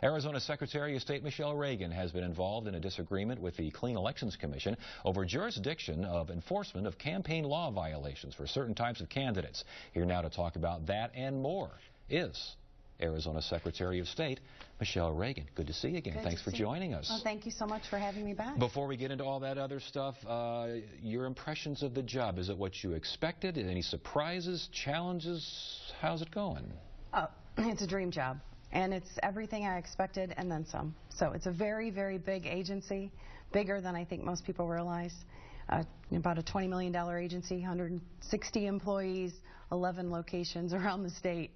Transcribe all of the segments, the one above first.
Arizona Secretary of State Michelle Reagan has been involved in a disagreement with the Clean Elections Commission over jurisdiction of enforcement of campaign law violations for certain types of candidates. Here now to talk about that and more is Arizona Secretary of State Michelle Reagan. Good to see you again. Thanks for joining us. Well, thank you so much for having me back. Before we get into all that other stuff, your impressions of the job, is it what you expected? Any surprises, challenges? How's it going? It's a dream job. And it's everything I expected and then some. So it's a very, very big agency, bigger than I think most people realize. About a $20 million agency, 160 employees, 11 locations around the state.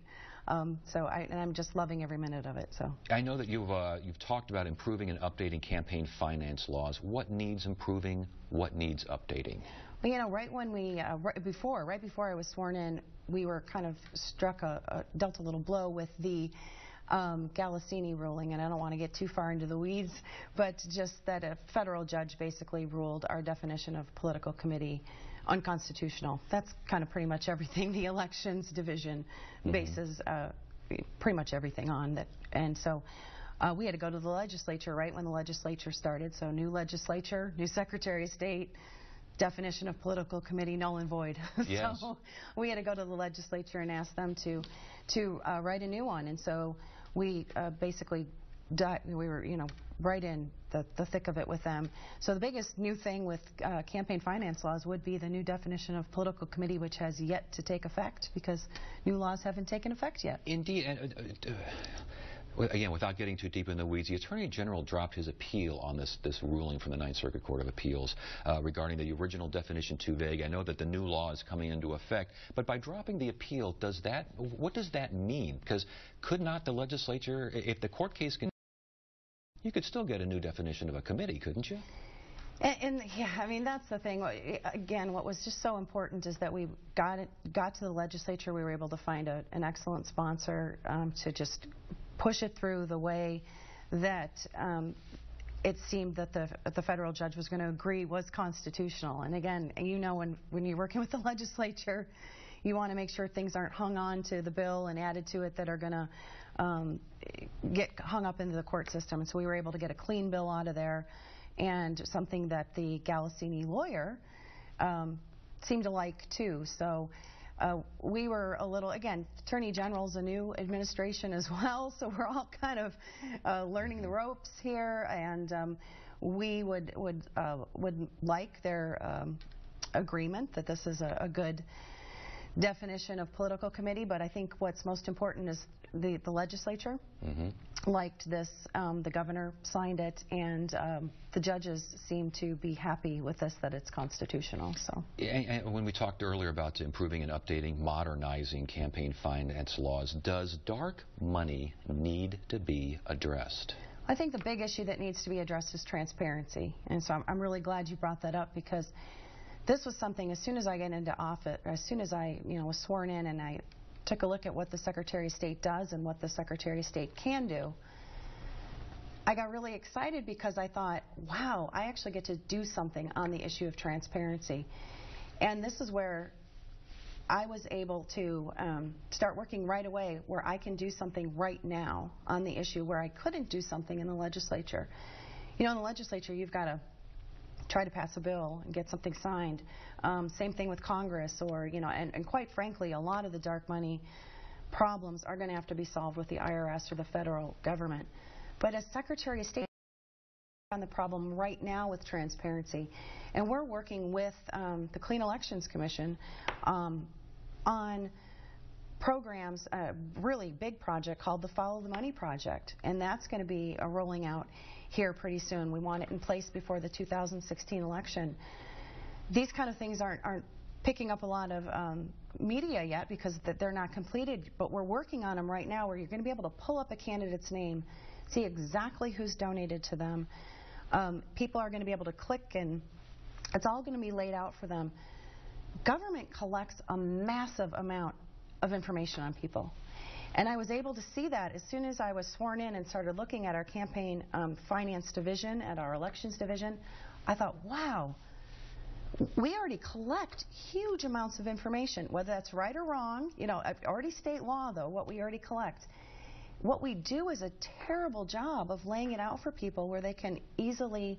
And I'm just loving every minute of it. So I know that you've talked about improving and updating campaign finance laws. What needs improving? What needs updating? Well, you know, right before I was sworn in, we were kind of dealt a little blow with the Galassini ruling, and I don't want to get too far into the weeds, but just that a federal judge basically ruled our definition of political committee unconstitutional. That's kind of pretty much everything the elections division bases pretty much everything on that. And so we had to go to the legislature right when the legislature started. So new legislature, new Secretary of State, definition of political committee null and void. Yes. So we had to go to the legislature and ask them to write a new one. And so we basically we were, right in the thick of it with them. So the biggest new thing with campaign finance laws would be the new definition of political committee, which has yet to take effect because new laws haven't taken effect yet. Indeed. And, again, without getting too deep in the weeds, the Attorney General dropped his appeal on this ruling from the Ninth Circuit Court of Appeals regarding the original definition too vague. I know that the new law is coming into effect, but by dropping the appeal, what does that mean? Because could not the legislature, if the court case can, you could still get a new definition of a committee, couldn't you? And yeah, I mean, that's the thing. Again, what was just so important is that we got to the legislature. We were able to find an excellent sponsor to just push it through the way that it seemed that the federal judge was going to agree was constitutional. And again, when you're working with the legislature, you want to make sure things aren't hung on to the bill and added to it that are going to get hung up into the court system. And so we were able to get a clean bill out of there, and something that the Galassini lawyer seemed to like too. So we were a little, again, Attorney General's a new administration as well, so we're all kind of learning the ropes here, and we would like their agreement that this is a good definition of political committee. But I think what's most important is the legislature liked this, the governor signed it, and the judges seem to be happy with this, that it's constitutional. So, and when we talked earlier about improving and updating, modernizing campaign finance laws, does dark money need to be addressed? I think the big issue that needs to be addressed is transparency, and so I'm really glad you brought that up, because this was something, as soon as I got into office, as soon as I was sworn in and I took a look at what the Secretary of State does and what the Secretary of State can do, I got really excited because I thought, wow, I actually get to do something on the issue of transparency. And this is where I was able to start working right away, where I can do something right now on the issue where I couldn't do something in the legislature. In the legislature, you've got to try to pass a bill and get something signed. Same thing with Congress, or, and quite frankly, a lot of the dark money problems are going to have to be solved with the IRS or the federal government. But as Secretary of State, on the problem right now with transparency, and we're working with the Clean Elections Commission on programs, a really big project called the Follow the Money Project, and that's going to be rolling out here pretty soon. We want it in place before the 2016 election. These kind of things aren't picking up a lot of media yet because they're not completed, but we're working on them right now, where you're going to be able to pull up a candidate's name, see exactly who's donated to them. People are going to be able to click, and it's all going to be laid out for them. Government collects a massive amount of information on people. And I was able to see that as soon as I was sworn in and started looking at our campaign finance division, at our elections division. I thought, wow, we already collect huge amounts of information, whether that's right or wrong. Already state law, though, what we already collect. what we do is a terrible job of laying it out for people where they can easily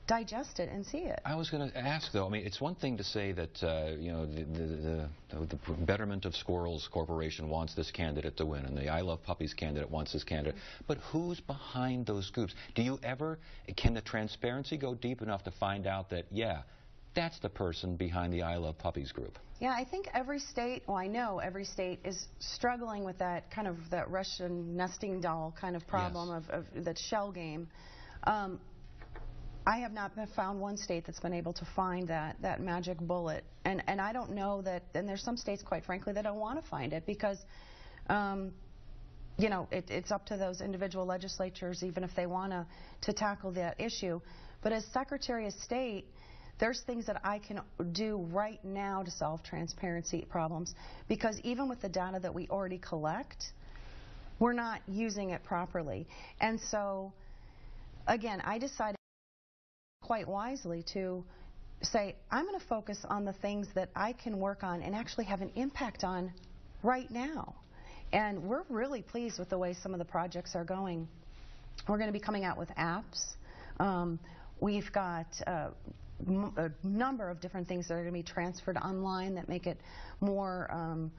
digest it and see it. I was going to ask, though, I mean, it's one thing to say that, you know, the Betterment of Squirrels Corporation wants this candidate to win, and the I Love Puppies candidate wants this candidate, but who's behind those groups? Do you ever, can the transparency go deep enough to find out that, yeah, that's the person behind the I Love Puppies group? Yeah, I think every state, well, I know every state is struggling with that kind of that Russian nesting doll kind of problem. Yes. Of that shell game. I have not found one state that's been able to find that magic bullet, and I don't know that. And there's some states, quite frankly, that don't want to find it because, you know, it's up to those individual legislatures, even if they want to tackle that issue. But as Secretary of State, there's things that I can do right now to solve transparency problems, because even with the data that we already collect, we're not using it properly. And so, again, I decided quite wisely to say, I'm going to focus on the things that I can work on and actually have an impact on right now. And we're really pleased with the way some of the projects are going. We're going to be coming out with apps. We've got a number of different things that are going to be transferred online that make it more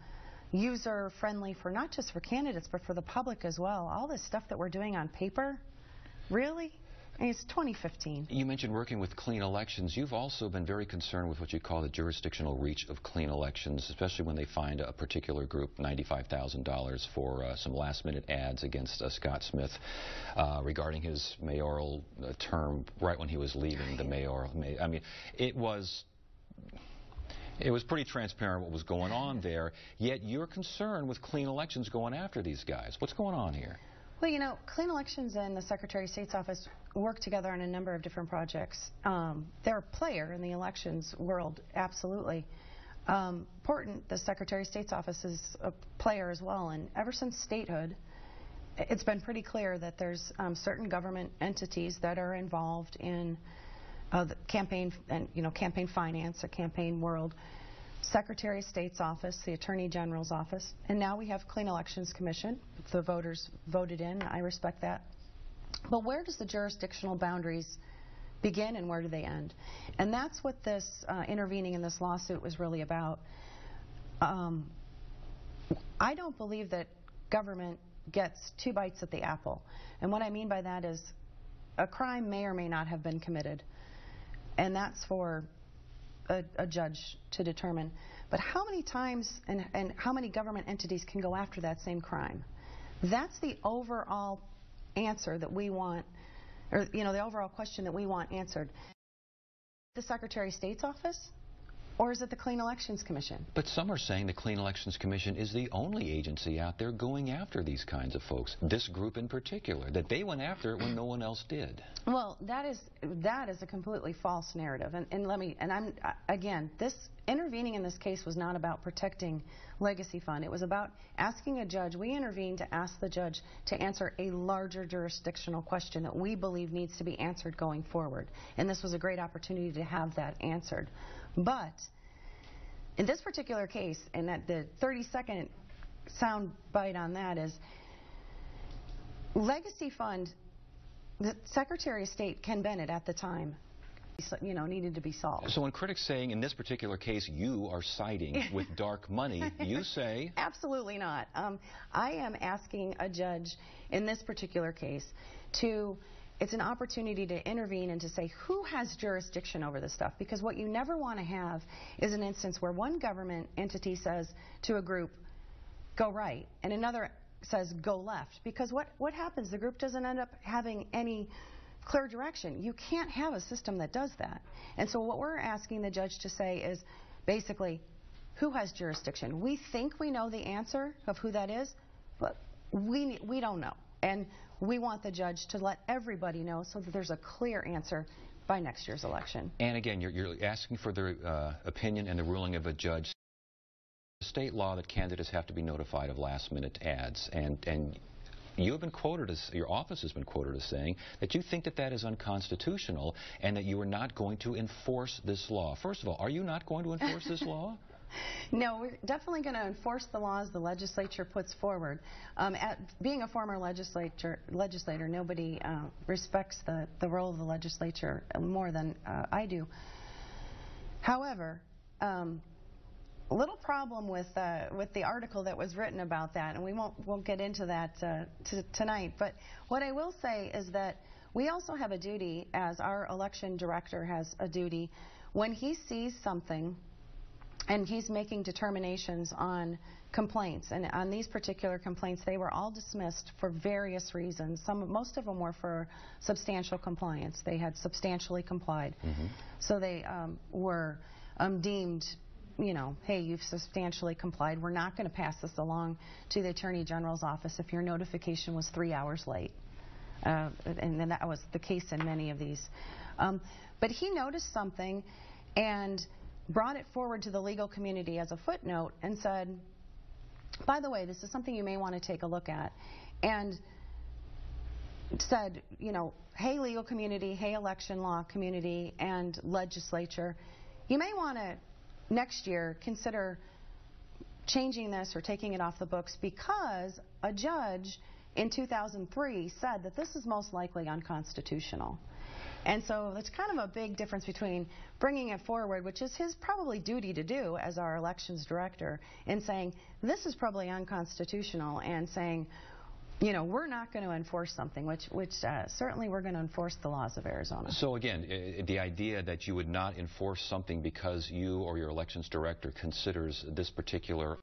user-friendly for not just for candidates, but for the public as well. All this stuff that we're doing on paper, really? I mean, it's 2015. You mentioned working with clean elections. You've also been very concerned with what you call the jurisdictional reach of clean elections, especially when they find a particular group $95,000 for some last-minute ads against Scott Smith regarding his mayoral term right when he was leaving the mayoral. I mean, it was pretty transparent what was going on there, yet you're concerned with clean elections going after these guys. What's going on here? Well, you know, Clean Elections and the Secretary of State's office work together on a number of different projects. They're a player in the elections world, absolutely. Important, the Secretary of State's office is a player as well, and ever since statehood, it's been pretty clear that there's certain government entities that are involved in the campaign and, you know, campaign finance or campaign world. Secretary of State's office, the Attorney General's office, and now we have Clean Elections Commission. The voters voted in. I respect that. But where does the jurisdictional boundaries begin and where do they end? And that's what this intervening in this lawsuit was really about. I don't believe that government gets two bites at the apple. And what I mean by that is a crime may or may not have been committed. And that's for a judge to determine. But how many times and how many government entities can go after that same crime? That's the overall answer that we want, or, you know, the overall question that we want answered. The Secretary of State's office? Or is it the Clean Elections Commission? But some are saying the Clean Elections Commission is the only agency out there going after these kinds of folks, this group in particular, that they went after it when no one else did. Well, that is a completely false narrative. Again, this intervening in this case was not about protecting Legacy Fund. It was about asking a judge. We intervened to ask the judge to answer a larger jurisdictional question that we believe needs to be answered going forward. And this was a great opportunity to have that answered. But in this particular case, and that the 30-second sound bite on that is, Legacy Fund, the Secretary of State, Ken Bennett, at the time, you know, needed to be solved. So when critics saying in this particular case you are siding with dark money, you say? Absolutely not. I am asking a judge in this particular case to... It's an opportunity to intervene and to say who has jurisdiction over this stuff, because what you never want to have is an instance where one government entity says to a group, go right, and another says go left, because what happens? The group doesn't end up having any clear direction. You can't have a system that does that. And so what we're asking the judge to say is basically who has jurisdiction. We think we know the answer of who that is, but we don't know. And we want the judge to let everybody know so that there's a clear answer by next year's election. And again, you're asking for the opinion and the ruling of a judge. State law that candidates have to be notified of last-minute ads, and you have been quoted as, your office has been quoted as saying that you think that that is unconstitutional and that you are not going to enforce this law. First of all, are you not going to enforce this law? No, we're definitely going to enforce the laws the legislature puts forward. Being a former legislator, nobody respects the role of the legislature more than I do. However, a little problem with the article that was written about that, and we won't get into that tonight. But what I will say is that we also have a duty, as our election director has a duty, when he sees something and he's making determinations on complaints. And on these particular complaints, they were all dismissed for various reasons. Most of them were for substantial compliance. They had substantially complied. So they were deemed, you know, hey, you've substantially complied. We're not going to pass this along to the Attorney General's office if your notification was 3 hours late. And then that was the case in many of these. But he noticed something and brought it forward to the legal community as a footnote and said, by the way, this is something you may want to take a look at. And said, you know, hey, legal community, hey, election law community and legislature, you may want to next year consider changing this or taking it off the books because a judge in 2003 said that this is most likely unconstitutional. And so it's kind of a big difference between bringing it forward, which is his probably duty to do as our elections director, and saying this is probably unconstitutional, and saying, you know, we're not going to enforce something, which certainly we're going to enforce the laws of Arizona. So again, the idea that you would not enforce something because you or your elections director considers this particular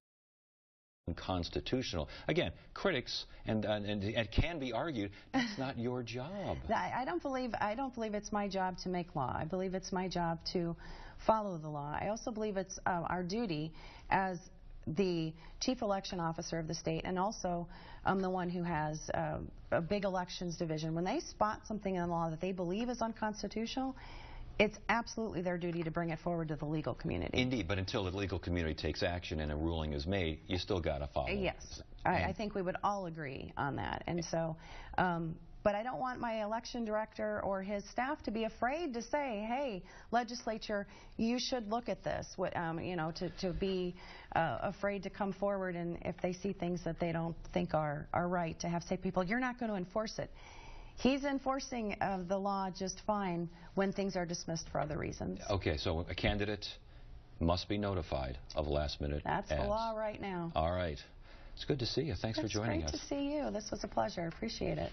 unconstitutional. Again, critics and it can be argued that's not your job. I don't believe it's my job to make law. I believe it's my job to follow the law. I also believe it's our duty as the chief election officer of the state, and also the one who has a big elections division. When they spot something in the law that they believe is unconstitutional, it's absolutely their duty to bring it forward to the legal community. Indeed, but until the legal community takes action and a ruling is made, you still got to follow. Yes, I think we would all agree on that. And so, but I don't want my election director or his staff to be afraid to say, hey, legislature, you should look at this. You know, to be afraid to come forward, and if they see things that they don't think are right, to have say people, you're not going to enforce it. He's enforcing the law just fine when things are dismissed for other reasons. Okay, so a candidate must be notified of last-minute ads. That's the law right now. All right. It's good to see you. Thanks for joining us. It's great to see you. This was a pleasure. I appreciate it.